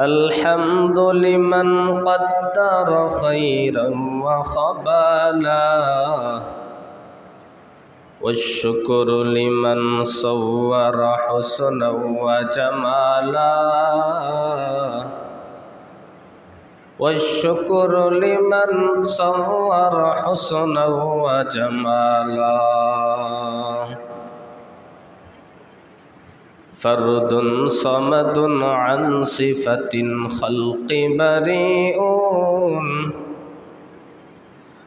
الحمد لمن قدر خيرا وخبالا، والشكر لمن صور حسنا وجمالا، والشكر لمن صور حسنا وجمالا. فرد صمد عن صفة الخلق بريء،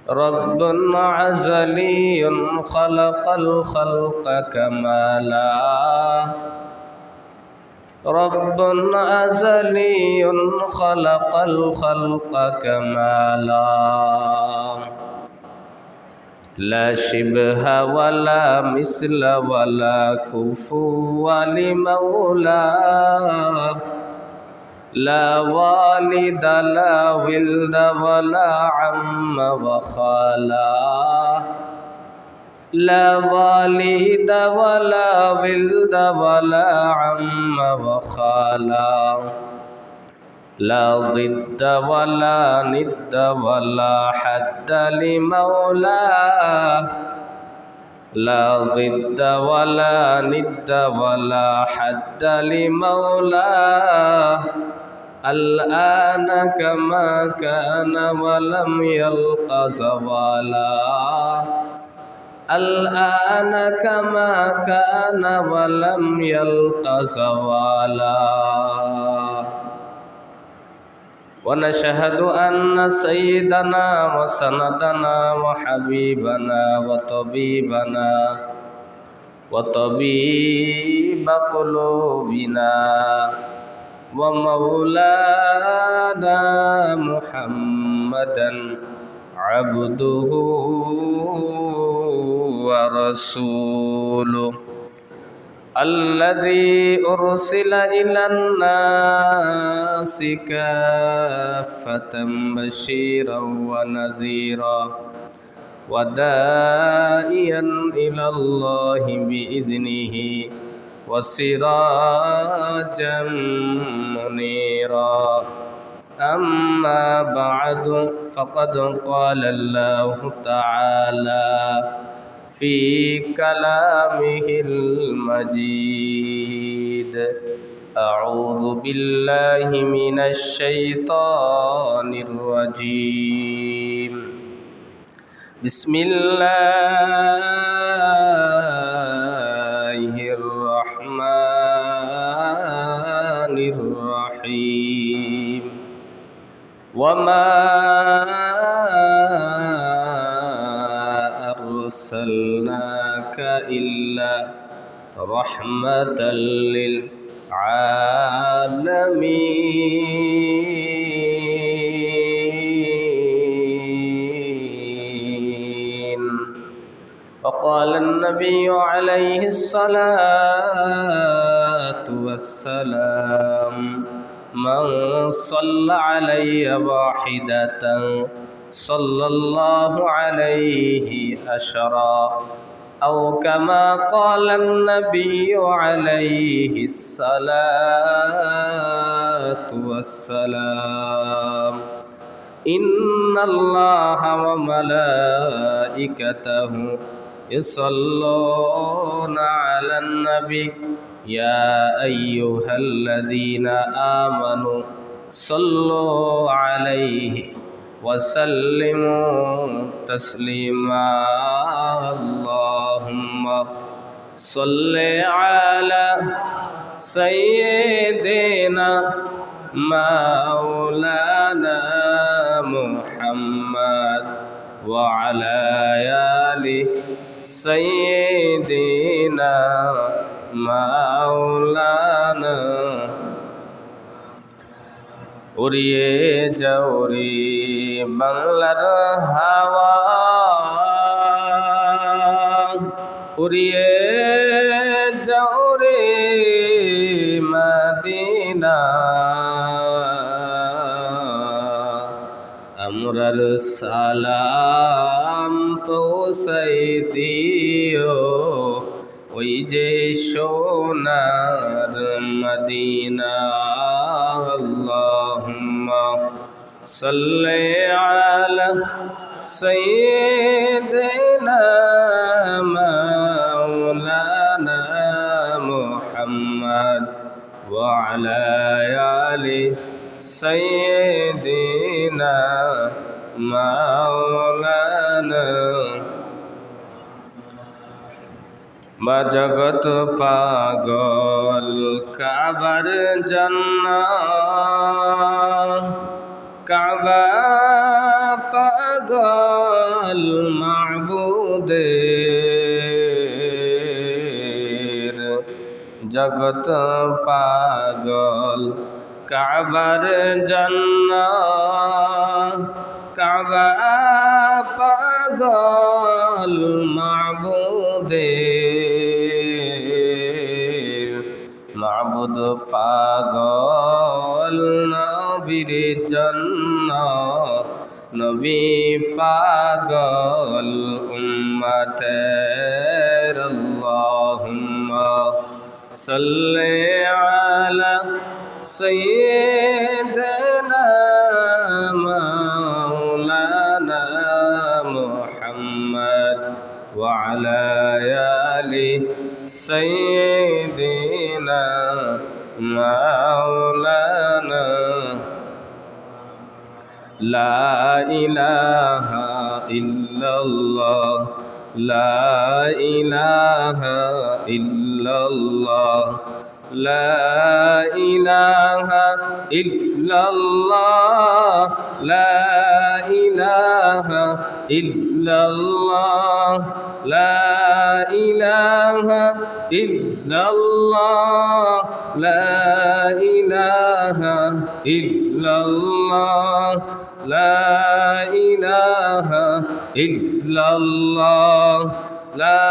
رب عزلي خلق الخلق كمالا، رب أزلي خلق الخلق كمالا. لا شبه ولا مثل ولا كفو لمولاه، لا والد لا ولد ولا عم وخالا، لا والد ولا ولد ولا عم وخالا، لا ضد ولا ند ولا حد لمولاه، لا ضد ولا ند ولا حد لمولاه. الآن كما كان ولم يلق زوالا، الآن كما كان ولم يلق زوالا. ونشهد أن سيدنا وسندنا وحبيبنا وطبيبنا وطبيب قلوبنا ومولانا محمدا عبده ورسوله، الذي أرسل إلى الناس كافة بشيرا ونذيرا وداعيا إلى الله بإذنه وسراجا منيرا. أما بعد، فقد قال الله تعالى في كلامه المجيد: أعوذ بالله من الشيطان الرجيم. بسم الله الرحمن الرحيم. وما أرسلناك إلا رحمة للعالمين. وقال النبي عليه الصلاة والسلام: من صلى علي واحدة صلى الله عليه عشرا، أو كما قال النبي عليه الصلاة والسلام: إن الله وملائكته يصلون على النبي، يا أيها الذين آمنوا صلوا عليه وسلموا تسليما. اللهم صل على سيدنا مولانا محمد وعلى آل سيدنا مولانا। উড়িয়ে যাও রে বাংলার হাওয়া, উড়িয়ে যাও রে মদিনা, আমরার সালাম পৌঁছাই দিও ওই যে সোনার মদিনা। আল্লাহ صلي على سيدنا مولانا محمد وعلى آل سيدنا مولانا বা জগত পাগল কাবার জান্নাত কাবা পাগল মাবুদের জগত পাগল কাবার জান্নাত কাবা পাগল মাবুদের মাবুদ পাগল নবীর জন্য নবী পাগল উম্মতের আল্লাহুম্মা সাল্লি আলা সাইয়্যিদিনা মাওলানা মুহাম্মদ ওয়া আলা আলি সাইয়্যিদিনা মাওলানা লা ইলাহা ইল্লাল্লাহ লা ইলাহা ইল্লাল্লাহ লা ইলাহা ইল্লাল্লাহ লা ইলাহা ইল্লাল্লাহ লা ইলাহা ইল্লাল্লাহ লা ইলাহা ইল্লাল্লাহ লা ইলাহা ইল্লাল্লাহ লা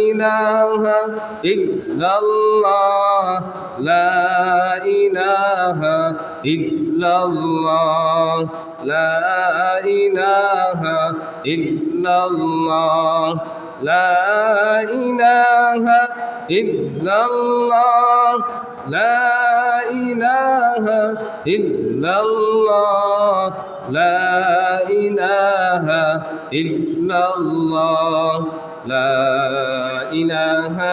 ইলাহা ইল্লাল্লাহ লা ইলাহা ইল্লাল্লাহ লা ইলাহা ইল্লাল্লাহ লা ইলাহা ইল্লাল্লাহ লা ইলাহা ইল্লাল্লাহ লা ইলাহা ইল্লাল্লাহ লা ইলাহা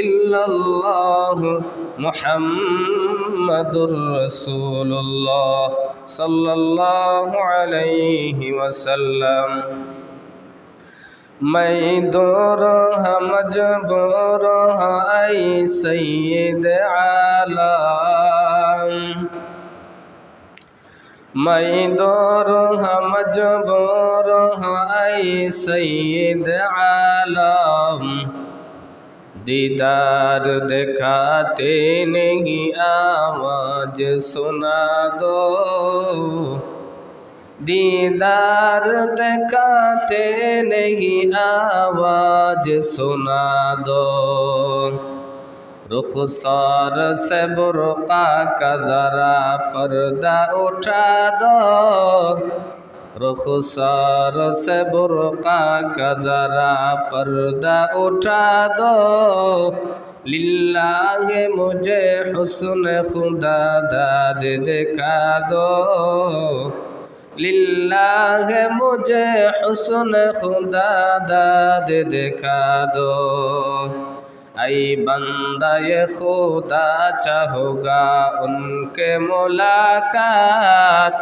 ইল্লাল্লাহ মুহাম্মাদুর রাসূলুল্লাহ সাল্লাল্লাহু আলাইহি ওয়াসাল্লাম मैं दूर मजबूर आई सैयद आलम मैं दूर मजबूर आई सैयद आलम दीदार दिखाते नहीं आवाज सुना दो दीदार दिखाते नहीं आवाज सुना दो रुखसार से बुर्का का जरा पर्दा उठा दो रुखसार से बुर्का का जरा पर्दा उठा दो लिल्लाह मुझे हुस्न खुदा दाद दिखा दो लिल्लाह मुझे हुस्न खुदा दाद दिखा दो ऐ बंदाए खुदा चाहोगा उनके मुलाकात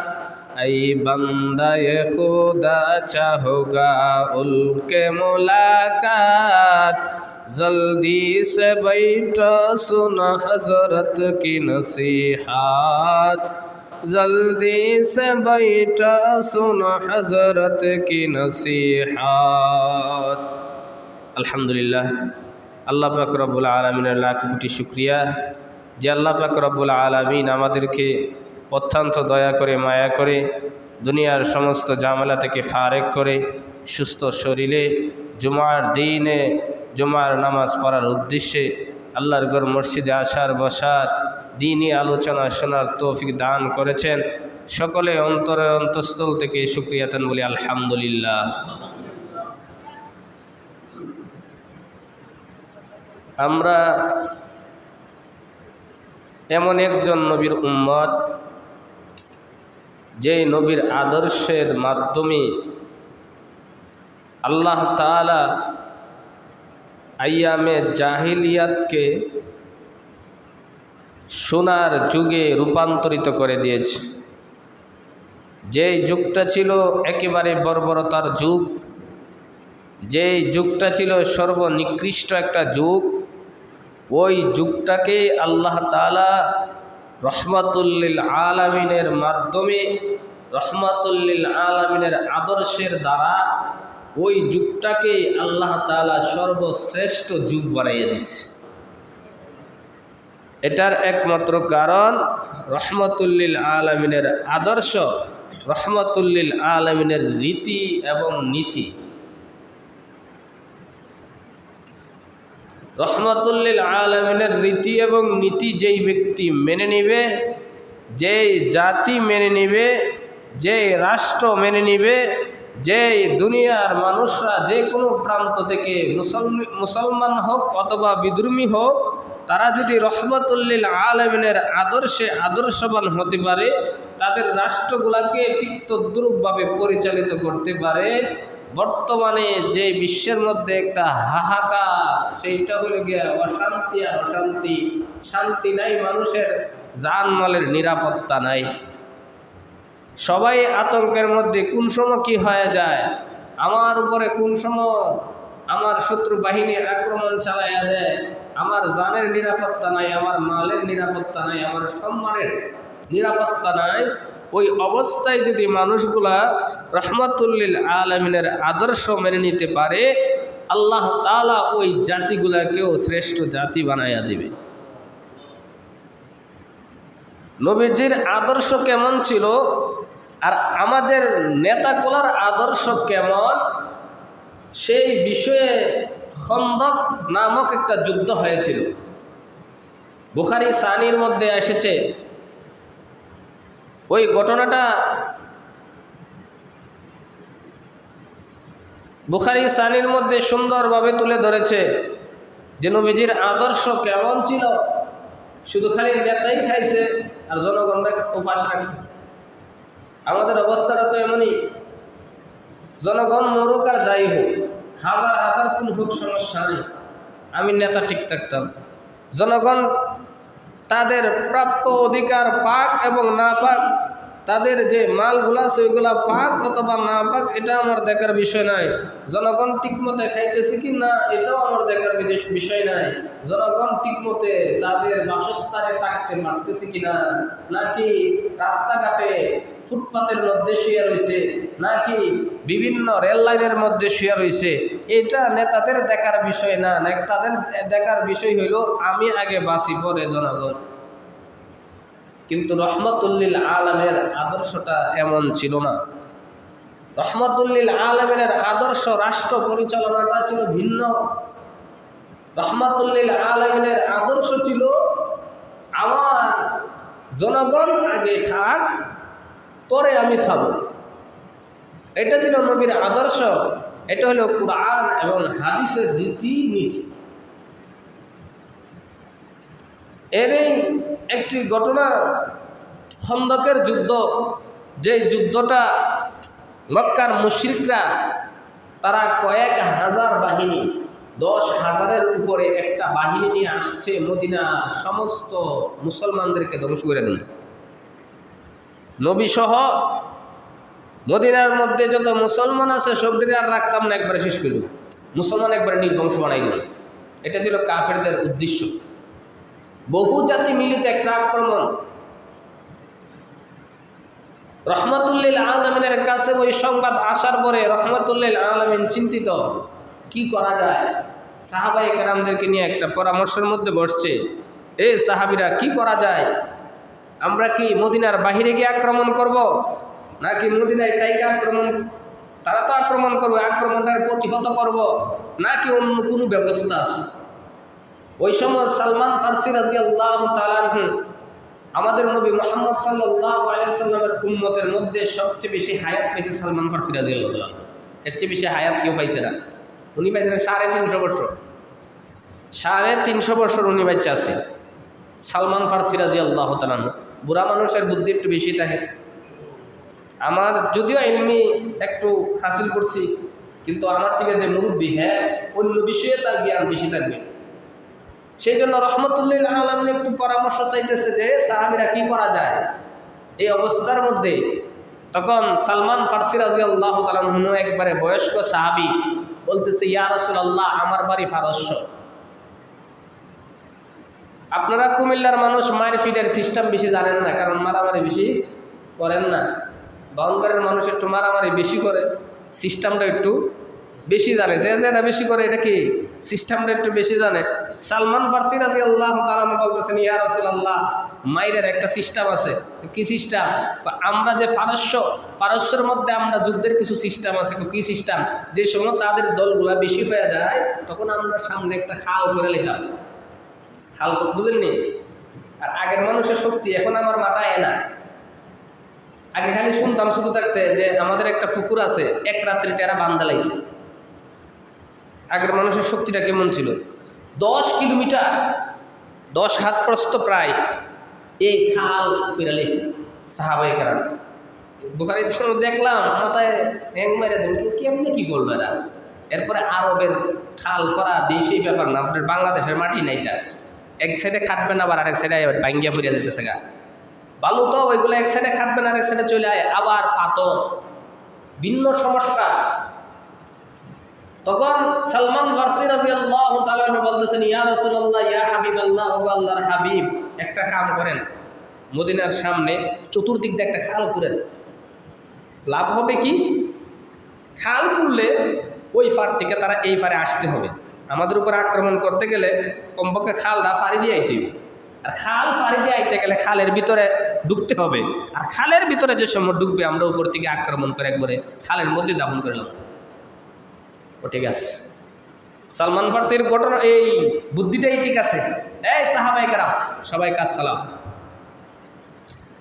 ऐ बंदाए खुदा चाहोगा उनके मुलाकात जल्दी से बैठो सुन हजरत की नसीहत जल्दी से बैठो सुन हजरत की नसीहत। अल्हम्दुलिल्लाह আল্লাহ পাক রব্বুল আলামিনের লাখ কোটি শুকরিয়া যে আল্লাহ পাক রব্বুল আলামিন আমাদেরকে অত্যন্ত দয়া করে মায়া করে দুনিয়ার সমস্ত ঝামেলা থেকে ফারেক করে সুস্থ শরীরে জুমার দিনে জুমার নামাজ পড়ার উদ্দেশ্যে আল্লাহর ঘর মসজিদে আসার বসার দ্বীনি আলোচনা শোনার তৌফিক দান করেছেন। সকলে অন্তরে অন্তঃস্থল থেকে শুকরিয়াতান বলি আলহামদুলিল্লাহ। আমরা এমন একজন নবীর উম্মত যে নবীর আদর্শের মাধ্যমে আল্লাহ তাআলা আইয়ামে জাহিলিয়াতকে সোনার যুগে রূপান্তরিত করে দিয়েছে। যেই যুগটা ছিল একেবারে বর্বরতার যুগ, যেই যুগটা ছিল সর্বনিকৃষ্ট একটা যুগ, ওই যুগটাকে আল্লাহ তাআলা রহমাতুল্লিল আলামিনের মাধ্যমে, রহমাতুল্লিল আলামিনের আদর্শের দ্বারা ওই যুগটাকে আল্লাহ তাআলা সর্বশ্রেষ্ঠ যুগ বানাইয়ে দিচ্ছে। এটার একমাত্র কারণ রহমাতুল্লিল আলামিনের আদর্শ, রহমাতুল্লিল আলামিনের রীতি এবং নীতি। রহমাতুল্লিল আলামিনের রীতি এবং নীতি যেই ব্যক্তি মেনে নিবে, যেই জাতি মেনে নিবে, যেই রাষ্ট্র মেনে নিবে, যেই দুনিয়ার মানুষরা যে কোনো প্রান্ত থেকে মুসলমান হোক অথবা বিদ্রোহী হোক, তারা যদি রহমাতুল্লিল আলামিনের আদর্শে আদর্শবান হতে পারে, তাদের রাষ্ট্রগুলাকে ঠিক তদ্রূপভাবে পরিচালিত করতে পারে। বর্তমানে যে বিশ্বের মধ্যে একটা হাহাকার, সেইটা হলো গিয়া অশান্তি আর অশান্তি। শান্তি নাই, মানুষের জানমালের নিরাপত্তা নাই, সবাই আতঙ্কের মধ্যে। কোন সময় কি হয়ে যায়, আমার উপরে কোন সময় আমার শত্রু বাহিনী আক্রমণ চালাইয়া দেয়, আমার জানের নিরাপত্তা নাই, আমার মালের নিরাপত্তা নাই, আমার সম্মানের নিরাপত্তা নাই। ওই অবস্থায় যদি মানুষগুলা রহমাতুল্লিল আলামিনের আদর্শ মেনে নিতে পারে, আল্লাহ তাআলা ওই জাতিগুলাকেও শ্রেষ্ঠ জাতি বানাইয়া দিবে। নবীজির আদর্শ কেমন ছিল আর আমাদের নেতাগুলার আদর্শ কেমন, সেই বিষয়ে খন্দক নামক একটা যুদ্ধ হয়েছিল। বুখারী সানির মধ্যে এসেছে। ওই ঘটনাটা বুখারী সানির মধ্যে সুন্দরভাবে তুলে ধরেছে যে নবীজির আদর্শ কেমন ছিল। শুধু খালি নেতাই খাইছে আর জনগণরা উপাস রাখছে। আমাদের অবস্থাটা তো এমনই, জনগণ মরুক আর যাই হোক, হাজার হাজার কোন হোক, সমস্যা নেই, আমি নেতা ঠিক থাকতাম। জনগণ তাদের প্রাপ্য অধিকার পাক এবং না পাক, তাদের যে মালগুলা সেগুলা পাক অথবা না পাক, এটা আমার দেখার বিষয় নাই। জনগণ ঠিকমতে খাইতেছে কি না, এটাও আমার দেখার বিষয় নাই। জনগণ ঠিকমতে তাদের বাসস্থানে থাকতে পারতেছে কিনা, নাকি রাস্তাঘাটে ফুটপাতের মধ্যে শুয়ে রয়েছে, নাকি বিভিন্ন রেল লাইনের মধ্যে শুয়ে রয়েছে, এটা নেতাদের দেখার বিষয় না। তাদের দেখার বিষয় হইল আমি আগে বাঁচি, পরে জনগণ। কিন্তু রহমাতুল্লিল আলামিনের আদর্শটা এমন ছিল না। রহমাতুল্লিল আলামিনের আদর্শ, রাষ্ট্র পরিচালনাটা ছিল ভিন্ন। রহমাতুল্লিল আলামিনের আদর্শ ছিল আমার জনগণ আগে খাক, পরে আমি খাব। এটা ছিল নবীর আদর্শ। এটা হলো কুরআন এবং হাদিসের রীতি নীতি। এরই একটি ঘটনা খন্দকের যুদ্ধ। যে যুদ্ধটা মক্কার মুশরিকরা, তারা কয়েক হাজার বাহিনী, 10,000-এর উপরে একটা বাহিনী নিয়ে আসছে মদিনার সমস্ত মুসলমানদেরকে ধ্বংস করে দিল। নবী সহ মদিনার মধ্যে যত মুসলমান আছে সবটিকে আর রাখতাম না, একবারে শেষ করল, মুসলমান একবারে নির্বংশ বানাই দিল। এটা ছিল কাফেরদের উদ্দেশ্য। বহু জাতি মিলিত একটা আক্রমণ। রহমাতুল্লিল আলামিনের কাছে ওই সংবাদ আসার পরে রহমাতুল্লিল আলামিন চিন্তিত, কি করা যায়। সাহাবায়ে কেরামদেরকে নিয়ে একটা পরামর্শের মধ্যে বসছে। এ সাহাবীরা, কি করা যায়? আমরা কি মদিনার বাহিরে গিয়ে আক্রমণ করব, নাকি মদিনায় তাইকে আক্রমণ, তারা তো আক্রমণ করবে, আক্রমণটার প্রতিহত করব, নাকি অন্য কোনো ব্যবস্থা আছে? ওই সময় সালমান ফারসি রাদিয়াল্লাহু তাআলা আনহু, আমাদের নবী মুহাম্মদ সাল্লাল্লাহু আলাইহি ওয়াসাল্লামের উম্মতের মধ্যে সবচেয়ে বেশি হায়াত পেয়েছে সালমান ফারসি রাদিয়াল্লাহু তাআলা। এর চেয়ে বেশি হায়াত কেউ পাইছে না। উনি পাইছেন 350 বছর। 350 বছর উনি বাচ্চা আছে সালমান ফারসি রাদিয়াল্লাহু তাআলা। বুড়া মানুষের বুদ্ধি একটু বেশি থাকে। আমার যদিও ইলমি একটু হাসিল করছি, কিন্তু আমার থেকে যে মুরব্বী, হ্যাঁ অন্য বিষয়ে তার জ্ঞান বেশি থাকবে। সেই জন্য রহমতুল্লিল আলামিন একটু পরামর্শ চাইতেছে যে সাহাবীরা কি করা যায় এই অবস্থার মধ্যে। তখন সালমান ফারসি রাদিয়াল্লাহু তাআলা আনহু একবারে বয়স্ক সাহাবী বলতেছে, ইয়া রাসূলুল্লাহ, আমার বাড়ি পারস্য। আপনারা কুমিল্লার মানুষ মারপিটের সিস্টেম বেশি জানেন না, কারণ মারামারি বেশি করেন না। বাউন্ডারির মানুষ একটু মারামারি বেশি করে, সিস্টেমটা একটু বেশি জানে। যে যেটা বেশি করে এটা কি সিস্টেমটা একটু বেশি জানে। সালমান ফারসি রাদিয়াল্লাহু তাআলা বলতেছেন, ইয়া রাসূলুল্লাহ, মাইরের একটা সিস্টেম আছে। কি সিস্টেম? আমরা যে পারস্যের মধ্যে আমরা যুদ্ধের কিছু সিস্টেম আছে। কি সিস্টেম? যে সময় তাদের দলগুলা বেশি হয়ে যায় তখন আমরা সামনে একটা খাল করে নিতাম। খাল তো বুঝেননি? আর আগের মানুষের শক্তি এখন আমার মাথায় না। আগে খালি শুনতাম শুধু থাকতে যে আমাদের একটা পুকুর আছে, এক রাত্রিতে এরা বান্ধা লাইছে। আগের মানুষের শক্তিটা কেমন ছিল? 10 কিলোমিটার 10 হাত প্রস্থ প্রায় এই খাল করে লাইছে সাহাবায়ে কেরাম। বুখারীর সঙ্গে দেখলাম মাথায় হ্যাং মেরে দেন, কেমনে কি করলো এরা। এরপরে আরবের খাল করা যে সেই ব্যাপার না, আপনার বাংলাদেশের মাটি না, এটা এক সাইডে খাটবে না, আবার আরেক সাইডে ভাঙ্গিয়া ফুরিয়া যেতেছে গা। বালু তো ওইগুলো এক সাইডে খাটবে না, আরেক সাইডে চলে আয়, আবার পাথর, ভিন্ন সমস্যা। তখন সালমান ফারসি রাদিয়াল্লাহু তাআলা বলতেছেন, ইয়া রাসূলুল্লাহ, ইয়া হাবিবাল্লাহ, ও আল্লাহর হাবিব, একটা কাম করেন, মদিনার সামনে চতুর্দিক দিয়ে একটা খাল করেন। লাভ হবে কি? খাল করলে ওই পার থেকে তারা এই পারে আসতে হবে। আমাদের উপর আক্রমণ করতে গেলে কমপক্ষে খালটা ফাড়ি দিয়ে আইতে হবে। আর খাল ফাড়ি দিয়ে আইতে গেলে খালের ভিতরে ঢুকতে হবে। আর খালের ভিতরে যে সময় ঢুকবে আমরা উপর থেকে আক্রমণ করে একবারে খালের মধ্যে দাফন করলাম। ও ঠিক আছে, সালমান ফারসির ঘটনা এই বুদ্ধিটাই ঠিক আছে। এই সাহাবায়ে কেরাম সবাইকে আসসালাম।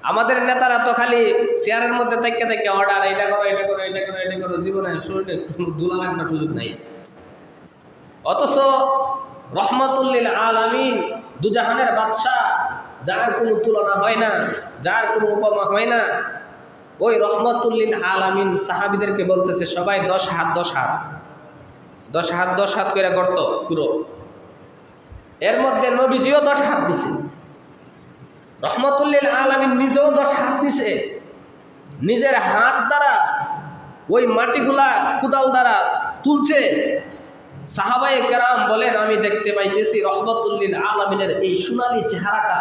আমাদের নেতারা তো খালি চেয়ারের মধ্যে থেকে থেকে অর্ডার, এটা করো, এটা করো, এটা করো, এটা করো, জীবনে শরীরে দুলা লাগবার সুযোগ নাই। অথচ রহমাতুল্লিল আলামিন, দুজাহানের বাদশাহ, যার কোনো তুলনা হয় না, যার কোনো উপমা হয় না, ওই রহমাতুল্লিল আলামিন সাহাবীদেরকে বলতেছে সবাই 10 হাত 10 হাত 10 হাত 10 হাত করে করত পুরো। এর মধ্যে নবীজিও 10 হাত দিছে, রহমাতুল্লিল আলামিন নিজেও 10 হাত দিছে। নিজের হাত দ্বারা ওই মাটিগুলা কুদাল দ্বারা তুলছে। সাহাবায়ে কেরাম বলেন, আমি দেখতে পাইতেছি রহমাতুল্লিল আলামিনের এই সোনালী চেহারাটা,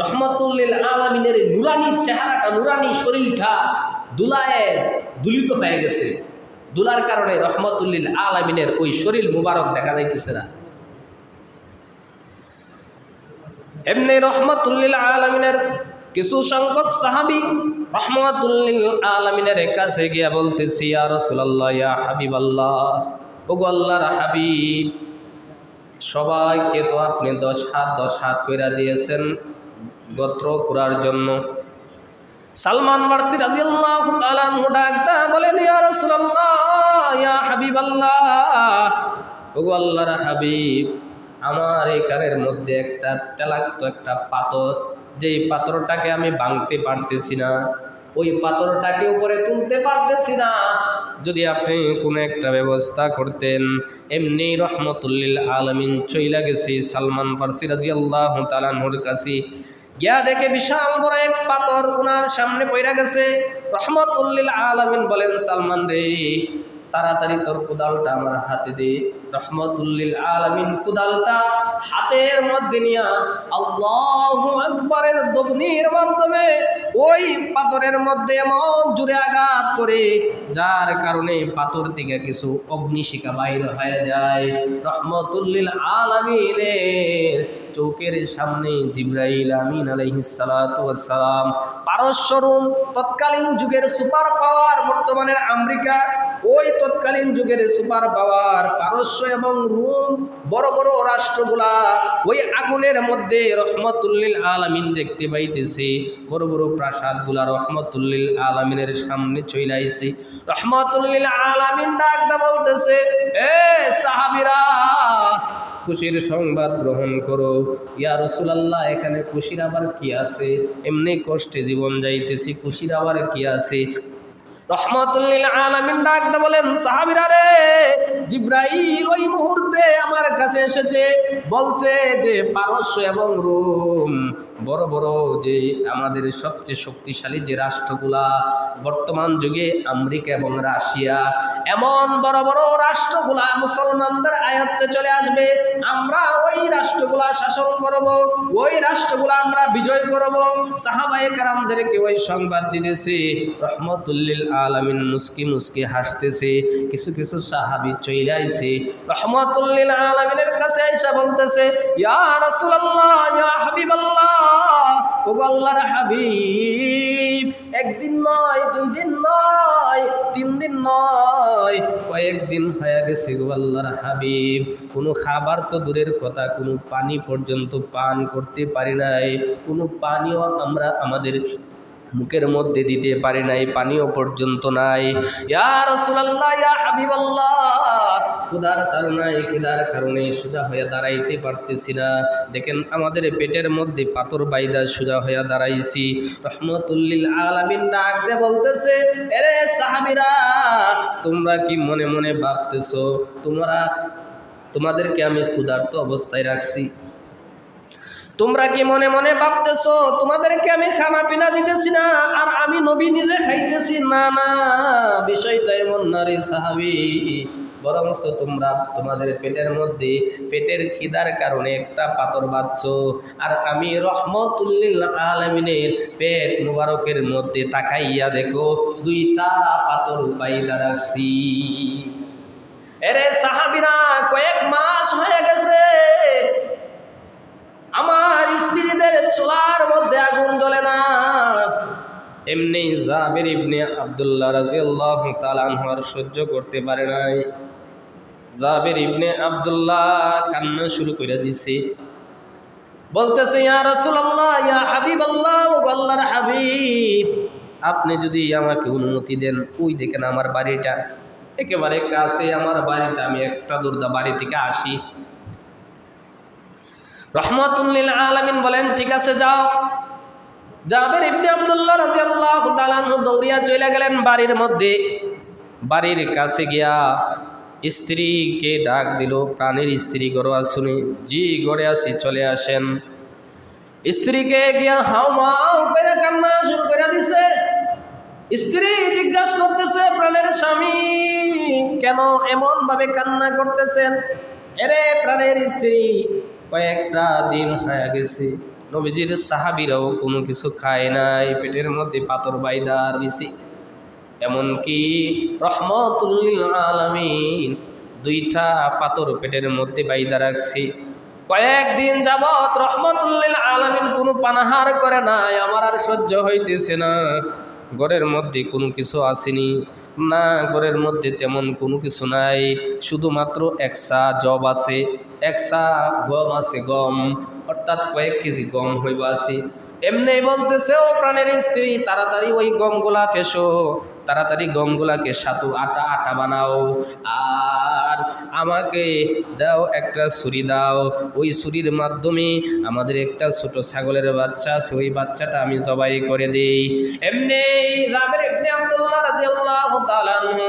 রহমাতুল্লিল আলামিনের নুরানি চেহারাটা, নুরানি শরীরটা দুলায় দুলিত হয়ে গেছে। দুলার কারণে রহমাতুল্লিল আলামিনের ওই শরীর মুবারক দেখা যাইতেছে না। এমনি রহমাতুল্লিল আলামিনের কিছু সংখ্যক সাহাবী রহমাতুল্লিল আলামিনের কাছে গিয়া বলতেছি, ইয়া রাসূলুল্লাহ, ইয়া হাবিবাল্লাহ, ওগো আল্লাহর হাবিব, সবাইকে তো আপনি 10 হাত কইরা দিয়েছেন গোত্র করার জন্য। সালমান ফারসি রাদিয়াল্লাহু তাআলা আনহু ডাকতা বলেন, ইয়া রাসূলুল্লাহ, ইয়া হাবিবাল্লাহ, ওগো আল্লাহর হাবিব, আমার এই কানের মধ্যে একটা তেলাক্ত একটা পাথর, যেই পাথরটাকে আমি ভাঙতে পারতেছি না, ওই পাথরটাকে উপরে তুলতে পারতেছি না, যদি আপনি কোনো একটা ব্যবস্থা করতেন। এমনি রহমাতুল্লিল আলামিন চইলা গেছি সালমান ফারসি রাদিয়াল্লাহু তাআলা আনহুর কাছে। গিয়া দেখে বিশাল বড় এক পাথর ওনার সামনে পড়ে গেছে। রহমাতুল্লিল আলামিন বলেন, সালমান রে, তাড়াতাড়ি তোর কুদালটা আমার হাতে দে। রহমাতুল্লিল আলামিন কুদালটা হাতের মধ্যে নিয়া আল্লাহু আকবারের ধ্বনির মাধ্যমে ওই পাথরের মধ্যে এমন জোরে আঘাত করে, যার কারণে পাথর থেকে কিছু অগ্নিশিখা বাইর হয়ে যায়। রহমাতুল্লিল আলামিনের চোখের সামনে জিবরাইল আমিন আলাইহিস সালাতু ওয়াস সালাম, পারস্য রোম, তৎকালীন যুগের সুপার পাওয়ার, বর্তমানের আমেরিকা, ওই তৎকালীন যুগের সুপার পাওয়ার পারস্য এবং রোম, বড় বড় রাষ্ট্রগুলা ওই আগুনের মধ্যে রহমাতুল্লিল আলামিন দেখতে পাইতেছে। বড় বড় প্রাসাদগুলা রহমাতুল্লিল আলামিনের সামনে চলে আইছে। রহমাতুল্লিল আলামিন ডাকদা বলতেছে, এ সাহাবীরা, খুশির সংবাদ গ্রহণ করো। ইয়া রাসূলুল্লাহ, এখানে খুশির আবার কি আছে? এমনি কষ্টে জীবন যাইতেছি, খুশির আবার কি আছে? রহমাতুল লিল আলামিন ডাকতে বলেন, সাহাবীরা রে, জিবরাইল ওই মুহূর্তে আমার কাছে এসেছে, বলছে যে পারস্য এবং রোম, বড় বড় যে আমাদের সবচেয়ে শক্তিশালী যে রাষ্ট্রগুলা বর্তমান যুগে আমেরিকা এবং রাশিয়া, এমন বড় বড় রাষ্ট্রগুলা মুসলমানদের আয়ত্তে চলে আসবে। আমরা ওই রাষ্ট্রগুলা শাসন করব, ওই রাষ্ট্রগুলা আমরা বিজয় করব। সাহাবায়ে কেরামদেরকে ওই সংবাদ দিতেছে। রহমাতুল লিল আলামিন মুস্কি মুস্কি হাসতেছে। কিছু কিছু সাহাবী চলে আইছে, রহমাতুল লিল আলামিনের কাছে আইসা বলতেছে, ইয়া রাসূলুল্লাহ, ইয়া হাবিবাল্লাহ, ও আল্লাহর হাবিব, একদিন নয়, 2 দিন নয়, 3 দিন নয়, কয়েকদিন হয়ে গেছে গো আল্লাহর হাবিব, কোনো খাবার তো দূরের কথা, কোনো পানি পর্যন্ত পান করতে পারি নাই, কোনো পানিও আমরা আমাদের মুখের মধ্যে দিতে পারি নাই, পানিও পর্যন্ত নাই। ইয়া রাসূলুল্লাহ, ইয়া হাবিবাল্লাহ, ক্ষুধার তাড়নায়, খিদার কারণে সোজা হয়ে দাঁড়াইতে পারতেছি না। দেখেন আমাদের পেটের মধ্যে পাথর বাইদা সোজা হয়ে দাঁড়াইছি। রহমাতুল লিল আলামিন ডাক দিয়ে বলতেছে, এরে সাহাবীরা, তোমরা কি মনে মনে ভাবতেছো তোমাদেরকে আমি ক্ষুধার্ত অবস্থায় রাখছি? তোমরা কি মনে মনে ভাবতেছো তোমাদেরকে আমি খানা পিনা দিতেছি না আর আমি নবী নিজে খাইতেছি? না না, বিষয়টা এমন না রে সাহাবী, বরঞ্চ তোমরা তোমাদের পেটের মধ্যে পেটের খিদার কারণে একটা পাথর বাঁধছো, আর আমি রহমাতুল লিল আলামিনের পেট মুবারকের মধ্যে তাকাইয়া দেখো 2টা পাথর বাইদা রাখছি। এরে সাহাবীরা, কয়েক মাস হয়ে গেছে আমার স্ত্রীদের চুলার মধ্যে আগুন জ্বলে না। এমনি জাবের ইবনে আব্দুল্লাহ রাদিয়াল্লাহু তাআলা আনহু আর সহ্য করতে পারে নাই। জাবের ইবনে আব্দুল্লাহ কান্না শুরু করে দিছে, বলতেছে, ইয়া রাসূলুল্লাহ, ইয়া হাবিবাল্লাহ, ও আল্লাহর হাবিব, আপনি যদি আমাকে অনুমতি দেন, ওই দেখেন আমার বাড়িটা একেবারে কাছে, আমার বাড়িটা, আমি একটা দূরদা বাড়ি থেকে আসি। রহমাতুল লিল আলামিন বলেন, ঠিক আছে যাও। জাবের ইবনে আব্দুল্লাহ রাদিয়াল্লাহু তাআলা আনহু দৌড়িয়া চলে গেলেন বাড়ির মধ্যে। বাড়ির কাছে গিয়া স্ত্রীকে ডাক দিল, প্রাণের স্ত্রী, ঘরে আসুনি? জি ঘরে আসি, চলে আসেন। স্ত্রীকে গিয়া হাউমাউ করে কান্না শুরু করে দিছে। স্ত্রী জিজ্ঞাসা করতেছে, প্রাণের স্বামী কেন এমন ভাবে কান্না করতেছেন? এরে প্রাণের স্ত্রী, কয়েকটা দিন হয়ে গেছে নবীজির সাহাবীরাও কোনো কিছু খায় নাই, পেটের মধ্যে পাথর বাইদা রইছে। এমনকি রহমাতুল লিল আলামিন 2টা পাথর পেটের মধ্যে বাইদা রাখছে। কয়েকদিন যাবত রহমাতুল লিল আলামিন কোনো পানাহার করে নাই। আমার আর সহ্য হইতেছে না। ঘরের মধ্যে কোনো কিছু আসেনি না, ঘরের মধ্যে তেমন কোনো কিছু নাই, শুধুমাত্র 1 সা জব আছে, 1 সা গম আছে, গম অর্থাৎ কয়েক কেজি গম হইব আছে। এমনি বলতেছে, ও প্রাণের স্ত্রী, তাড়াতাড়ি ওই গমগুলা ফেসো, তাড়াতাড়ি গমগুলাকে সাতু আটা বানাও, আর আমাকে দাও একটা ছুরি দাও, ওই ছুরির মাধ্যমে আমাদের একটা ছোট ছাগলের বাচ্চা আছে, ওই বাচ্চাটা আমি জবাই করে দেই। এমনি জাবের ইবনে আব্দুল্লাহ রাদিয়াল্লাহু তাআলা আনহু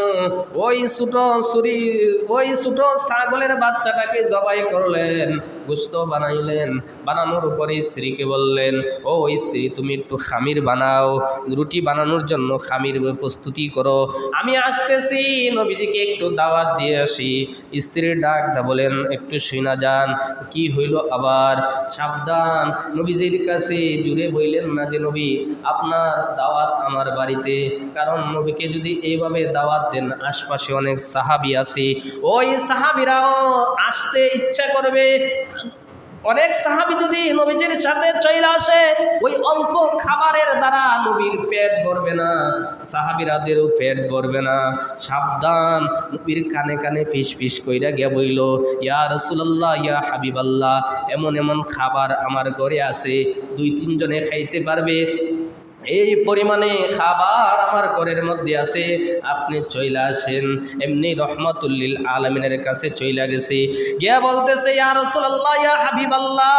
ওই ছোট ছাগলের বাচ্চাটাকে জবাই করলেন, গোশত বানাইলেন। বানানোর উপরে স্ত্রীকে বললেন, ও স্ত্রী, তুমি একটু খামির বানাও, রুটি বানানোর জন্য খামির প্রস্তুতি করো, আমি আসতেছি, নবীজিকে একটু দাওয়াত দিয়ে আসি। স্ত্রীর ডাক দা বলেন, একটু শুনা যান, কি হইল আবার? সাবধান, নবীজির কাছে জুড়ে বললেন না যে নবী আপনার দাওয়াত আমার বাড়িতে, কারণ নবীকে যদি এইভাবে দাওয়াত দেন আশপাশে অনেক সাহাবী আছে, ওই সাহাবীরাও আসতে ইচ্ছা করবে। অনেক সাহাবী যদি নবীজির সাথে চলে আসে, ওই অল্প খাবারের দ্বারা নবীর পেট ভরবে না, সাহাবীরাদেরও পেট ভরবে না। সাবধান, নবীর কানে কানে ফিস ফিস কইরা গিয়া বইল, ইয়া রাসূলুল্লাহ, ইয়া হাবিবাল্লাহ, এমন এমন খাবার আমার ঘরে আছে, 2-3 জনে খাইতে পারবে, এই পরিমাণে খাবার আমার ঘরের মধ্যে আছে, আপনি চইলা আসেন। এমনি রহমাতুল্লিল আলামিনের কাছে চইলা গেছি, গিয়া বলতেছে ইয়া রাসূলুল্লাহ, ইয়া হাবিবাল্লাহ,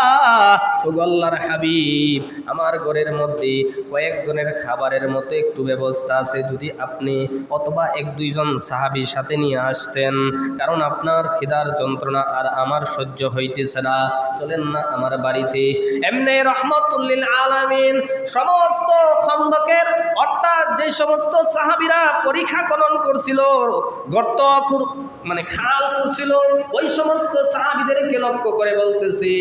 ও আল্লাহর হাবিব, আমার ঘরের মধ্যে কয়েকজনের খাবারের মতো একটু ব্যবস্থা আছে, যদি আপনি অথবা এক দুইজন সাহাবীর সাথে নিয়ে আসতেন, কারণ আপনার খিদার যন্ত্রণা আর আমার সহ্য হইতেছে না, চলেন না আমার বাড়িতে। এমনি রহমাতুল্লিল আলামিন সমস্ত খন্দকের অর্থাৎ যে সমস্ত সাহাবীরা পরীক্ষা খনন করছিল, গর্ত মানে খাল করছিল, ওই সমস্ত সাহাবীদেরকে লক্ষ্য করে বলতেছি,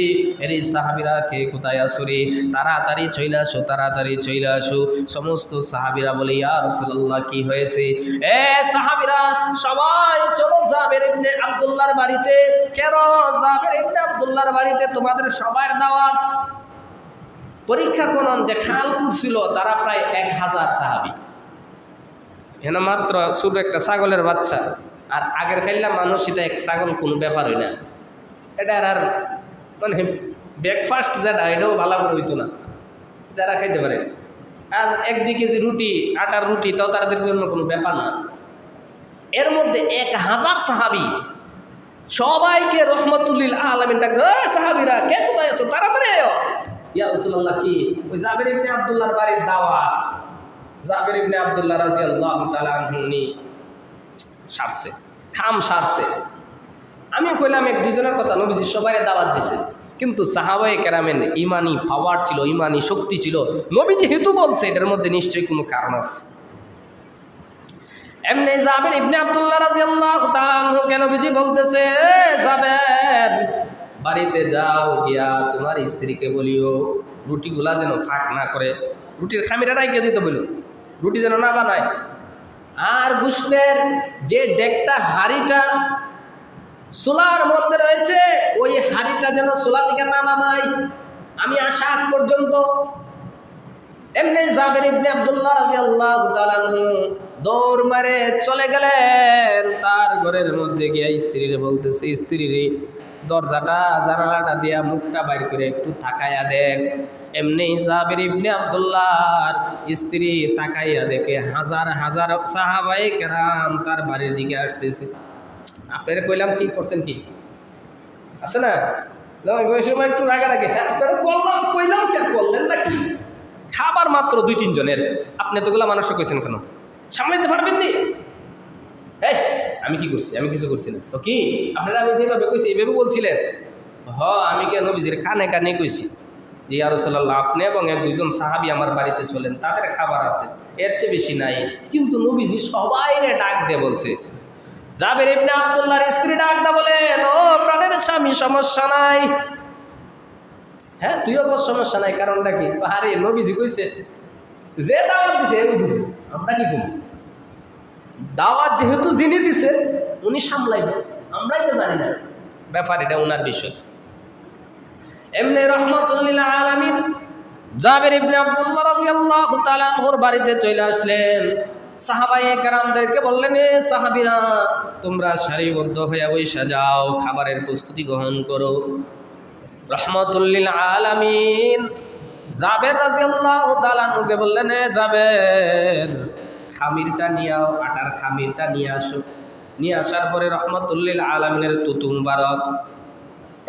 এর এই সাহাবীরা কে কোথায় আসো রে, তাড়াতাড়ি চলে আসো, তাড়াতাড়ি চলে আসো। সমস্ত সাহাবীরা বলে ইয়া রাসূলুল্লাহ, কি হয়েছে? এ সাহাবীরা সবাই চলো জাবের ইবনে আব্দুল্লাহর বাড়িতে। কেন জাবের ইবনে আব্দুল্লাহর বাড়িতে? তোমাদের সবার দাওয়াত। পরীক্ষা খনন যে খাল করছিল তারা প্রায় 1000 সাহাবী, এখানে মাত্র ছোট একটা ছাগলের বাচ্চা, আর আগের খাইলাম মানুষ, এটা এক ছাগল কোনো ব্যাপার হয় না, এটা আর মানে ব্রেকফাস্ট যেটা এটাও ভালো করে হইতো না, যারা খাইতে পারে। আর 1-2 কেজি রুটি, আটার রুটি, তাও তাদের জন্য কোনো ব্যাপার না। এর মধ্যে 1000 সাহাবী, সবাইকে রহমাতুল্লিল আলামিন ডাকছে, সাহাবীরা কে কোথায় আছো, তাড়াতাড়ি আয়। ইয়া রাসূলুল্লাহ, কি? ওই জাবের ইবনে আব্দুল্লাহর বাড়ির দাওয়াত। জাবের ইবনে আব্দুল্লাহ রাদিয়াল্লাহু তাআলা আনহু সারছে, খাম সারছে। আমি কইলাম 1-2 জনের কথা, নবীজি সবাইকে দাওয়াত দিছে, কিন্তু সাহাবায়ে কেরামের ইমানি পাওয়ার ছিল, ইমানি শক্তি ছিল। নবীজি হেতু বলছে, এটার মধ্যে নিশ্চয়ই কোনো কারণ আছে। এমনি জাবের ইবনে আব্দুল্লাহ রাদিয়াল্লাহু তাআলা আনহু কেন নবীজি বলতেছে, জাবের বাড়িতে যাও, গিয়া তোমার স্ত্রীকে বলিও রুটিগুলা যেন ফাঁক না করে, রুটির খামিটা রাইখে দিতে বলিও, রুটি যেন না বানায়। আর গোশতের যে ডেকটা, হাঁড়িটা চুলার মধ্যে রয়েছে, ওই হাঁড়িটা যেন চুলা থেকে না নামাই আমি আসা আগ পর্যন্ত। এমনি জাবের ইবনে আব্দুল্লাহ রাদিয়াল্লাহু তাআলা আনহু দৌড় মারে চলে গেলেন তার ঘরের মধ্যে, গিয়া স্ত্রীর বলতেছে, স্ত্রী রে, দরজাটা জানালাটা দিয়া মুখটা বাইর করে একটু তাকাইয়া দেখ। এমনি জাবের ইবনে আব্দুল্লাহর স্ত্রী তাকাইয়া দেখে 1000 সাহাবায়ে কেরাম তার বাড়ির দিকে আসতেছে। আপনারা কইলাম কি করছেন, কি আছে না, ওই সময় একটু রাগারাগি, আপনারা কইলাম কি করলেন না কি? খাবার মাত্র 2-3 জনের, আপনি এতগুলা মানুষকে কইছেন কেন? সামলাইতে পারবেন নি? এই আমি কি করছি? আমি কিছু করছি না তো কি? আপনারা আমি যেভাবে কইছি এইভাবে বলছিলেন? আমি কেন নবীজির কানে কানে কইছি যে ইয়া রাসূলুল্লাহ, আপনি এবং 1-2 জন সাহাবী আমার বাড়িতে চলেন, তাদের খাবার আছে, এর চেয়ে বেশি নাই। কিন্তু নবীজি সবাইরে ডাক দিয়ে বলছে। জাবের ইবনে আব্দুল্লাহর স্ত্রী ডাক দা বলেন, ও প্রাণের স্বামী, সমস্যা নাই। হ্যাঁ, তুইও বল সমস্যা নাই, কারণটা কি? আরে নবীজি কইছে যে দাওয়াত দিছে, আমরা কি করব? দাওয়াত যেহেতু যিনি দিছে উনি সামলাইবে, আমরাই তো জানি না ব্যাপার, এটা ওনার বিষয়। এমনি রহমাতুল্লিল আলামিন জাবের ইবনে আব্দুল্লাহ রাদিয়াল্লাহু তাআলা আনহুর বাড়িতে চলে আসলেন। সাহাবায়ে কেরামদেরকে বললেন, এ সাহাবীরা, তোমরা সারিবদ্ধ হয়ে বসে যাও, খাবারের প্রস্তুতি গ্রহণ করো। রহমাতুল্লিল আলামিন জাবের রাদিয়াল্লাহু তাআলা আনহুকে বললেন, এ জাবের, খামিরটা নিয়ে আও, আটার খামিরটা নিয়ে আসো। নিয়ে আসার পরে রহমাতুল্লিল আলামিনের তুতু মুবারক,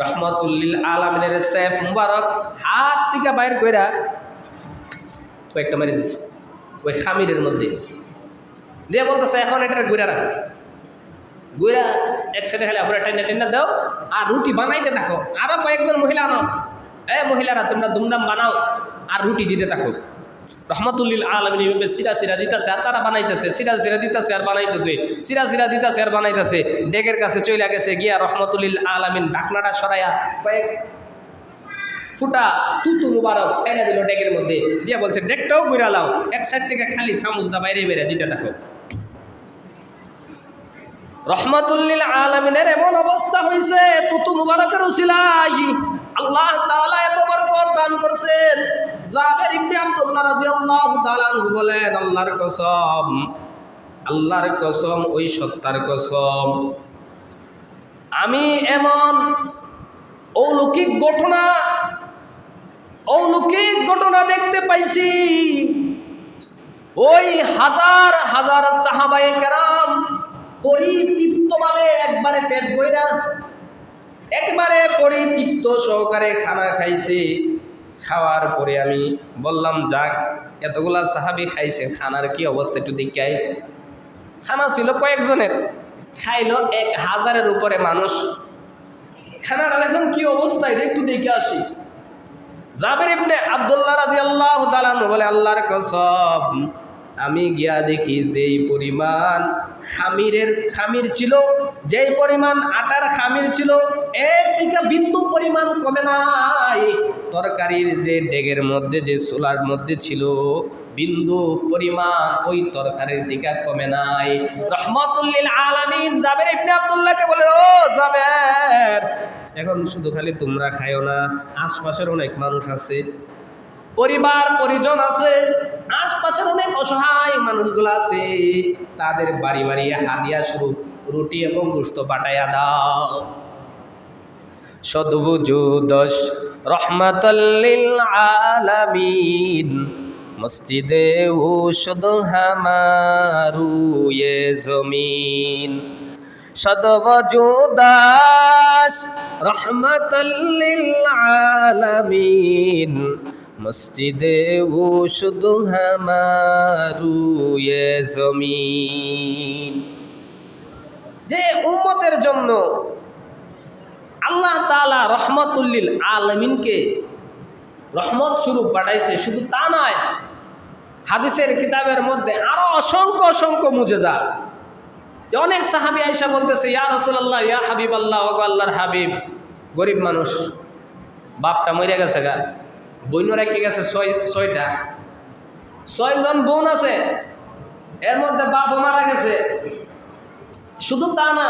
রহমাতুল্লিল আলামিনের সেফ মুবারক হাত থেকে বাইর কইরা কয়েকটা মেরে দিছে ওই খামিরের মধ্যে দিয়ে, বলতেছে এখন এটা গুইরা রাখ, গুইরা এক সাইডে খালি আপনারা টেন্ডা টেন্ডা দাও, আর রুটি বানাইতে থাকো। আরো কয়েকজন মহিলা আনো, মহিলারা তোমরা দুমদাম বানাও আর রুটি দিতে থাকো। রহমাতুল্লিল আলামিন এইভাবে সিরা সিরা দিতেছে আর তারা বানাইতেছে, সিরা সিরা দিতেছে আর বানাইতেছে, সিরা সিরা দিতেছে আর বানাইতেছে। ডেকের কাছে চলে গেছে, গিয়া রহমাতুল্লিল আলামিন ঢাকনাটা সরাইয়া কয়েক ফুটা তুতু মুবারক ছেড়ে দিল ডেকের মধ্যে, দিয়ে বলছে, ডেকটাও গুইরা লাও, এক সাইড থেকে খালি চামচটা বাইরে বেড়ে দিতে থাকো। রহমাতুল্লিল আলামিনের এমন অবস্থা হয়েছে, তুতু মুবারকের উসিলাই আল্লাহ তাআলা এত বরকত দান করছেন। জাবের ইবনে আব্দুল্লাহ রাদিয়াল্লাহু তাআলা আনহু বলেন, আল্লাহর কসম, আল্লাহর কসম, ওই সত্তার কসম, আমি এমন অলৌকিক ঘটনা দেখতে পাইছি ওই হাজার হাজার সাহাবায়ে কেরাম পরিতৃপ্তভাবে একবারে পেট বইরা একবারে পরিতৃপ্ত সহকারে খানা খাইছে। খাওয়ার পরে আমি বললাম, যাক এতগুলা সাহাবি খাইছে, খানার কি অবস্থা একটু দেখাই। খানা ছিল কয়েকজনের, খাইলো 1000-এর উপরে মানুষ। খানার এখন কি অবস্থা এটা একটু দেখে আসি। জাবের ইবনে আব্দুল্লাহ রাদিয়াল্লাহু তাআলা বলে, আল্লাহর কসম, আমি গিয়া দেখি যেই পরিমাণ খামির ছিল, যেই পরিমাণ আটার খামির ছিল, এর থেকে বিন্দু পরিমাণ কমে নাই। তরকারির যে ডেগের মধ্যে, যে চুলার মধ্যে ছিল, বিন্দু পরিমাণ ওই তরকারির দিকে কমে নাই। রহমাতুল লিল আলামিন জাবের ইবনে আব্দুল্লাহকে বলে, ও জাবের, এখন শুধু খালি তোমরা খাইও না, আশপাশের অনেক মানুষ আছে, পরিবার পরিজন আছে, আশপাশের অনেক অসহায় মানুষগুলো আছে, তাদের বাড়ি বাড়ি হাদিয়া স্বরূপ রুটি এবং গোশত পাঠাইয়া দাও। সদবুজুদশ রহমাতাল লিল আলামিন মসজিদে উশুদ হামারু ये জমিন। সদবুজুদাস রহমাতাল লিল আলামিন মসজিদে উশুদ হামারু ये জমিন। যে উম্মতের জন্য আল্লাহ তাআলা রহমাতুল লিল আলামিনকে রহমত স্বরূপ পাঠাইছে, শুধু তা নয়, হাদিসের কিতাবের মধ্যে আরো অসংখ্য অসংখ্য মুজিজা। যে অনেক সাহাবী আয়েশা বলতেছে, ইয়া রাসূলুল্লাহ, ইয়া হাবিবাল্লাহ, ওগো আল্লাহর হাবিব, গরিব মানুষ, বাপটা মরে গেছে গা, বইন রেখে গেছে 6টা, 6 জন বোন আছে, এর মধ্যে বাপও মারা গেছে। শুধু তা না,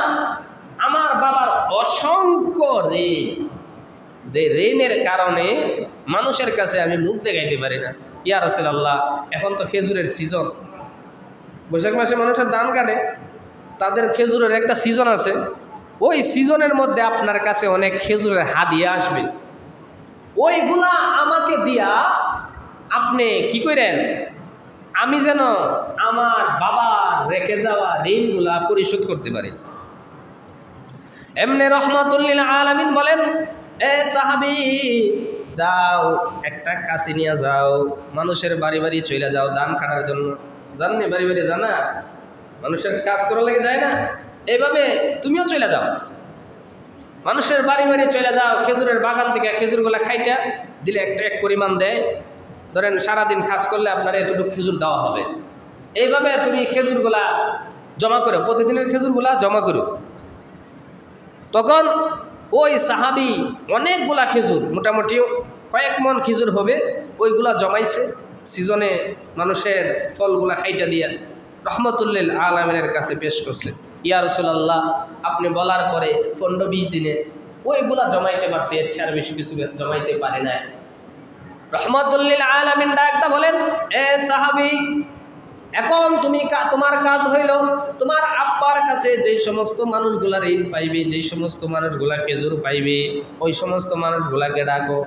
আমার বাবার অসংখ্য ঋণ, যে ঋণের কারণে মানুষের কাছে আমি মুখ দেখাইতে পারি না। ইয়া রাসূলুল্লাহ, এখন তো খেজুরের সিজন, বৈশাখ মাসে মানুষের ধান কাটে, তাদের খেজুরের একটা সিজন আছে, ওই সিজনের মধ্যে আপনার কাছে অনেক খেজুরের হাদিয়া আসবে, ওইগুলা আমাকে দিয়া আপনি কি করেন, আমি যেন আমার বাবার রেখে যাওয়া ঋণগুলা পরিশোধ করতে পারি। এমনি রহমাতুল লিল আলামিন বলেন, এ সাহাবী, যাও একটা কাশি নিয়ে যাও, মানুষের বাড়ি বাড়ি চলে যাও দান কাটার জন্য। জাননি বাড়ি বাড়ি জানা, মানুষের কাজ করার লাগে যায় না, এইভাবে তুমিও চলে যাও, মানুষের বাড়ি বাড়ি চলে যাও, খেজুরের বাগান থেকে খেজুরগুলা খাইটা দিলে একটা এক পরিমাণ দেয়, ধরেন সারাদিন কাজ করলে আপনার এতটুকু খেজুর দেওয়া হবে। এইভাবে তুমি খেজুরগুলা জমা করো, প্রতিদিনের খেজুরগুলা জমা করো। তখন ওই সাহাবী অনেকগুলা খেজুর, মোটামুটি কয়েক মন খেজুর হবে, ওইগুলা জমাইছে, সিজনে মানুষের ফলগুলা খাইটা দিয়া রহমাতুল লিল আলামিনের কাছে পেশ করছে। ইয়া রাসূলুল্লাহ, আপনি বলার পরে 15-20 দিনে ওইগুলা জমাইতে পারছে, এর চেয়ে আর বেশি কিছু জমাইতে পারে না। রহমাতুল লিল আলামিন ডাকটা বলেন, এ সাহাবী, এখন তুমি তোমার কাজ হইল, তোমার আব্বার কাছে যেই সমস্ত মানুষগুলা ঋণ পাইবে, যেই সমস্ত মানুষগুলা খেজুর পাইবে, ওই সমস্ত মানুষগুলাকে ডাকো।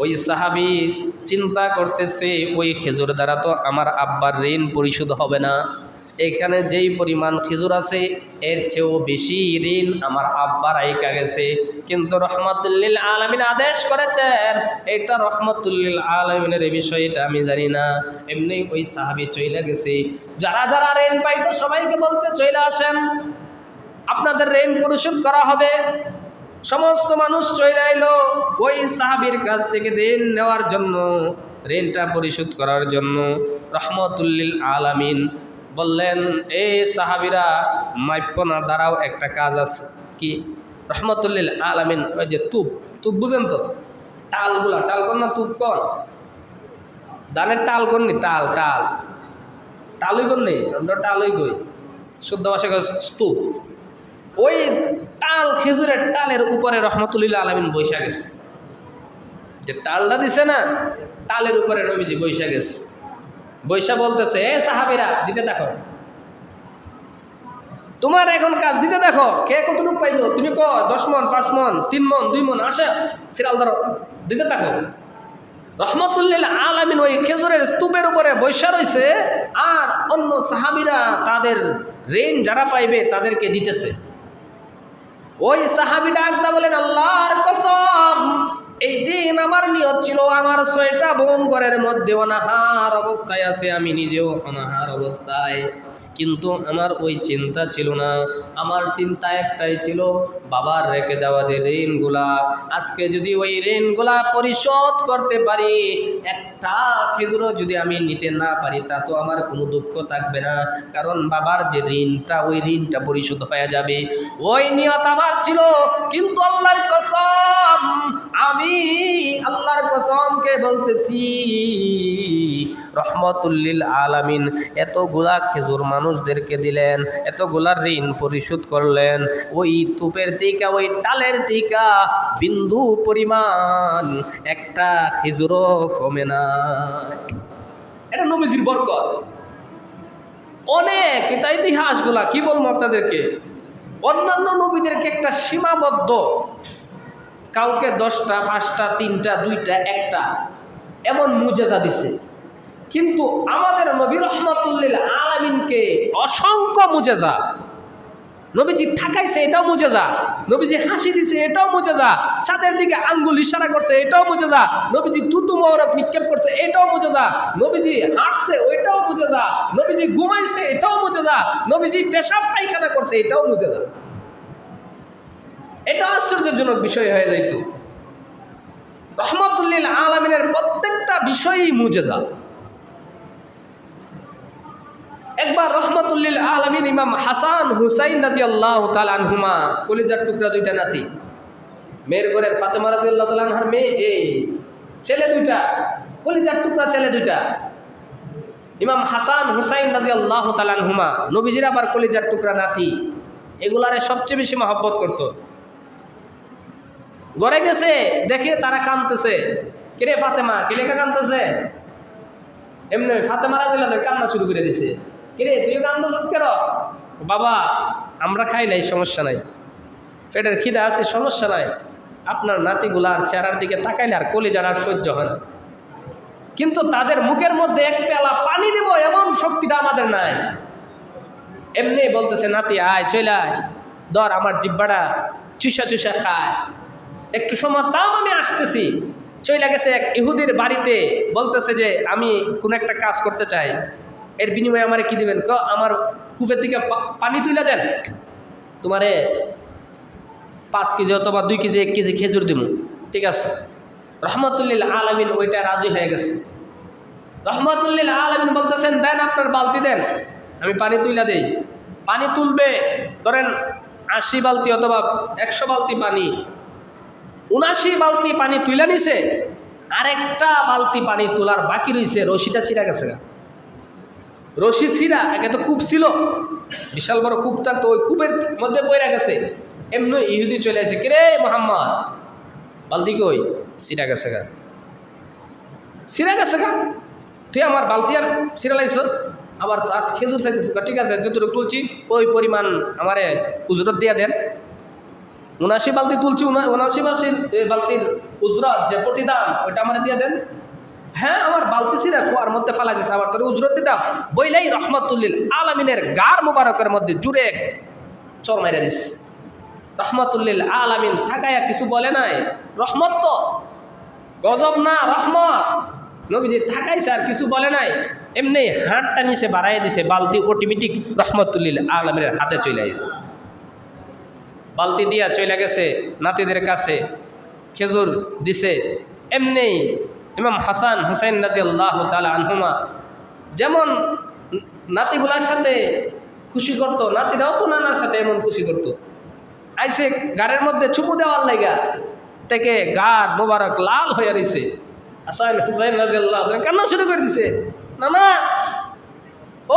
ওই সাহাবী চিন্তা করতেছে, ওই খেজুর দ্বারা তো আমার আব্বার ঋণ পরিশোধ হবে না, এখানে যেই পরিমাণ খেজুর আছে এর চেয়েও বেশি ঋণ আমার আব্বার আইকা গেছে। কিন্তু রহমাতুল লিল আলামিন আদেশ করেছেন, এটা রহমাতুল লিল আলামিনের এই বিষয়টা আমি জানি না। এমনি ওই সাহাবী চলে গেছে, যারা যারা ঋণ পাইতো সবাইকে বলছে চলে আসেন, আপনাদের ঋণ পরিশোধ করা হবে। সমস্ত মানুষ চলে আইলো ওই সাহাবীর কাছ থেকে ঋণ নেওয়ার জন্য, ঋণটা পরিশোধ করার জন্য। রহমাতুল লিল আলামিন বললেন, এই সাহাবীরা মাইপ্য না, দাঁড়াও, একটা কাজ আছে। কি? রহমাতুল লিল আলামিন ওই যে তুপ বুঝেন তো, টালগুলা, টাল কর না, তুপ কর, ধানের টাল করনি, টালই কর নেই, আমরা টালই কই, শুদ্ধ ভাষা স্তূপ। ওই টাল, খেজুরের টালের উপরে রহমাতুল লিল আলামিন বৈশা গেছে, যে টালটা দিছে না, টালের উপরে নবীজি বৈশা গেছে। বৈশা বলতেছে, এ সাহাবীরা, দিতে দেখো, তোমার এখন কাজ, দিতে দেখো কে কতটুকু পাইব, তুমি ক 10 মন, 5 মন, 3 মন, 2 মন, আসে সিরাল ধরো, দিতে থাকো। রহমতুল্লিল আলামিন ওই খেজুরের স্তূপের উপরে বৈশা রয়েছে, আর অন্য সাহাবীরা তাদের ঋণ যারা পাইবে তাদেরকে দিতেছে। ওই সাহাবী ডাকদা বলেন, আল্লাহর কসম, এই দিন আমার নিয়ত ছিল আমার 6টা বোন ঘরের মধ্যে অনাহার অবস্থায় আছে, আমি নিজেও অনাহার অবস্থায়, কিন্তু আমার ওই চিন্তা ছিল না। আমার চিন্তা একটাই ছিল, বাবার রেখে যাওয়া যে ঋণগুলা, আজকে যদি ওই ঋণগুলা পরিশোধ করতে পারি, একটা খেজুরও যদি আমি নিতে না পারি, তা তো আমার কোনো দুঃখ থাকবে না, কারণ বাবার যে ঋণটা, ওই ঋণটা পরিশোধ হয়ে যাবে। ওই নিয়ত আমার ছিল। কিন্তু আল্লাহর কসম, আমি আল্লাহর কসমকে বলতেছি, রহমতুল্লিল আলামিন এতগুলা খেজুর মানুষদেরকে দিলেন, এতগুলা ঋণ পরিশোধ করলেন, ওই তুপের দিকা, ওই টালের দিকা বিন্দু পরিমাণ একটা খেজুরও কমে না। এটা নবীজির বরকত। অনেক এটা ইতিহাসগুলা কি বলবো আপনাদেরকে, অন্যান্য নবীদেরকে একটা সীমাবদ্ধ, কাউকে 10টা, 5টা, 3টা, 2টা, 1টা এমন মুজেজা দিছে, কিন্তু আমাদের নবী রহমতুল্লিল আলামিনকে অসংখ্য মুজেজা। নবীজি থাকাইছে, এটাও মুজেজা। নবীজি হাসি দিছে, এটাও মুজেজা। চাঁদের দিকে আঙ্গুল ইশারা করছে, এটাও মুজেজা। নবীজি তুতু মোহরক নিক্ষেপ করছে, এটাও মুজেজা। নবীজি হাঁটছে, ওইটাও মুজেজা। নবীজি ঘুমাইছে, এটাও মুজেজা। নবীজি পেশাব পায়খানা করছে, এটাও মুজেজা। এটা আশ্চর্যজনক বিষয় হয়ে যাইত। রহমতুল্লিল আলামিনের প্রত্যেকটা বিষয়ই মুজেজা। একবার রহমতুল্লিল আলামিন ইমাম হাসান হুসাইন রাদিয়াল্লাহু তাআলা আনহুমা, কলিজার টুকরা 2টা নাতি, মেয়ের ঘরের ফাতেমা রাদিয়াল্লাহু তাআলা আনহার মেয়ে, এই ছেলে 2টা, কলিজার টুকরা ছেলে 2টা, ইমাম হাসান হুসাইন রাদিয়াল্লাহু তাআলা আনহুমা, নবীজির আবার কলিজার টুকরা নাতি, এগুলারে সবচেয়ে বেশি মহব্বত করত। ঘরে গেছে, দেখে তারা কাঁদতেছে। কিরে ফাতেমা, কে লেখা কাঁদতেছে? এমনি ফাতেমা রাদিয়াল্লাহু কান্না শুরু করে দিছে। কিরে তুই কান্দছিস কেন? বাবা আমরা খাই নাই, সমস্যা নাই, পেটের খিদা আছে, সমস্যা নাই, আপনার নাতিগুলার চেহারার দিকে তাকাইলে আর কলিজার আর সহ্য হয় না, কিন্তু তাদের মুখের মধ্যে এক পেয়ালা পানি দেব এমন শক্তিটা আমাদের নাই। এমনি বলতেছে, নাতি আয়, চলে আয়, ধর আমার জিব্বাটা চুষা চুষা খায়, একটু সময় তাও আমি আসতেছি। চলে গেছে এক ইহুদির বাড়িতে, বলতেছে যে আমি কোন একটা কাজ করতে চাই, এর বিনিময়ে আমারে কি দিবেন? আমার কূপের দিকে পানি তুলে দেন, তোমারে 5 কেজি অথবা 2 কেজি 1 কেজি খেজুর দিব। ঠিক আছে, রহমতুল্লিল আলামিন ওইটা রাজি হয়ে গেছে। রহমতুল্লিল আলামিন বলতেছেন, দেন আপনার বালতি দেন, আমি পানি তুলে দেই। পানি তুলবে ধরেন 80 বালতি অথবা 100 বালতি পানি, 79 বালতি পানি তুলে নিছে, আরেকটা বালতি পানি তোলার বাকি রয়েছে, রশিটা ছিঁড়া গেছে। রশি ছিঁড়া, একে তো কূপ ছিল, বিশাল বড় কূপ থাকতো, ওই কূপের মধ্যে পড়ে গেছে। এমনি ইহুদি চলে আসে, কিরে মোহাম্মদ, বালতি কই? ছিঁড়া গেছে গা, ছিঁড়া গেছে গা, তুই আমার বালতি আর ছিঁড়া লাইছস, আবার চাষ খেজুর চাইতেছ? ঠিক আছে, যতটুকু তুলছি ওই পরিমাণ আমারে উজরত দিয়ে দেন। 79 বালতি তুলছি, 79 বালতির উজরত যে প্রতিদান, ওইটা আমার দিয়ে দেন। হ্যাঁ, আমার বালতি ছিঁড়া কুয়ার মধ্যে ফালাই দিচ্ছে, আবার তোর উজরত দিতাম বইলেই রহমতুল্লিল আলামিনের গার মুবারকের মধ্যে জুড়ে চর মাইরা দিস। রহমতুল্লিল আলামিন থাকায়া কিছু বলে নাই, রহমত তো গজব না, রহমত। নবীজি থাকাইছে আর কিছু বলে নাই, এমনি হাতটা নিচে বাড়াই দিছে, বালতি অটোমেটিক রহমতুল্লিল আলামিনের হাতে চলে আসছে। বালতি দিয়া চলে গেছে নাতিদের কাছে, খেজুর দিছে। এমনি ইমাম হাসান হুসাইন রাদিয়াল্লাহু তাআলা আনহুমা যেমন নাতিগুলার সাথে খুশি করত, নাতিরাও তো নানার সাথে এমন খুশি করত। আইসে গাড়ের মধ্যে চুপু দেওয়ার লাগা থেকে গাড় মোবারক লাল হয়ে রয়েছে। হাসান হুসাইন রাদিয়াল্লাহু তাআলা কান্না শুরু করে দিছে, নানা,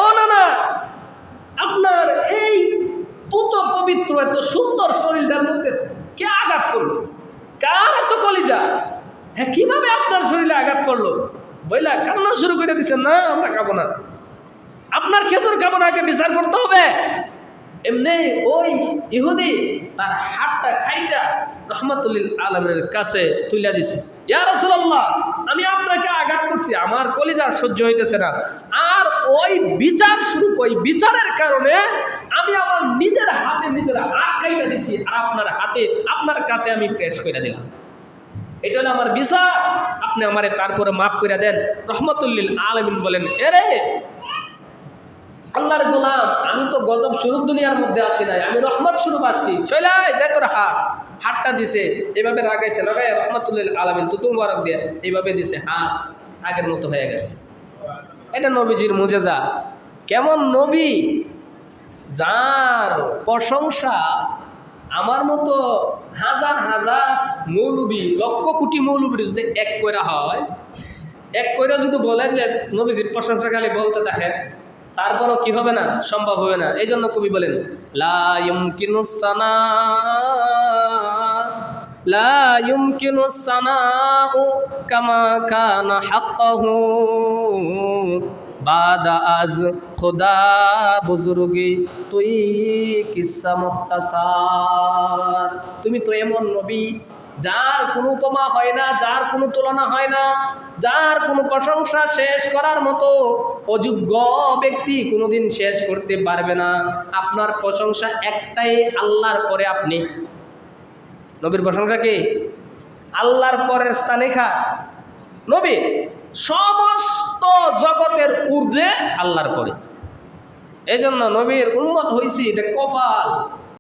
ও নানা, আপনার এই পুত পবিত্র এত সুন্দর শরীরটার মধ্যে কে আঘাত করলো? কার এত কলিজা? হ্যাঁ, কিভাবে আপনার শরীরে আঘাত করলো? বইলা কান্না শুরু করে দিছে, না আমরা খাবো না, আপনার খেজুর খাবো না, আগে বিচার করতে হবে। এমনি ওই ইহুদি তার হাতটা খাইটা রহমতুল্লিল আলামিনের কাছে তুলে দিছে। ইয়া রাসূলুল্লাহ, আমি আপনাকে আঘাত করছি, আমার কলিজা সহ্য হইতেছে না, আর ওই বিচার শুরু, ওই বিচারের কারণে আমি আমার নিজের হাতে নিজের হাত কাইটা দিছি, আর আপনার হাতে আপনার কাছে আমি পেশ করে দিলাম। এটা হলো আমার বিচার, আপনি আমারে তারপরে মাফ করে দেন। রহমতুল্লিল আলামিন বলেন, এরে আল্লাহর গোলাম, আমি তো গজব স্বরূপ দুনিয়ার মধ্যে আসি নাই, আমি রহমত স্বরূপ আসছি, চলে আয়, দে তোর হাতটা দিছে, এইভাবে রাগাইছে, লাগাই রহমতুল্লিল আলামিন তুতু মুবারক দিয়ে এইভাবে দিছে, হাত আগের মতো হয়ে গেছে। এটা নবীজির মুজেজা। কেমন নবী, যার প্রশংসা আমার মতো হাজার হাজার মৌলবী, লক্ষ কোটি মৌলবীর যদি এক কইরা হয়, এক কইরা যদি বলে যে নবীজির প্রশংসা খালি বলতে থাকে, তারপরও কি হবে না, সম্ভব হবে না। এই জন্য কবি বলেন, লা ইউমকিনুস সানা, লা ইউমকিনুস সানাউ কামা কানা হাক্কাহু বাদা আজ খুদা বুজুর্গি তুই কিসসা মুখতাসার। তুমি তো এমন নবী যার কোনো উপমা হয় না, যার কোনো তুলনা হয় না, যার কোনো প্রশংসা শেষ করার মতো অযোগ্য ব্যক্তি কোনোদিন শেষ করতে পারবে না। আপনার প্রশংসা একটাই, আল্লাহর পরে আপনি। নবীর প্রশংসা কি? আল্লাহর পরের স্থানে খা নবীর, সমস্ত জগতের ঊর্ধ্বে আল্লাহর পরে। এই জন্য নবীর উম্মত হইছি, এটা কপাল।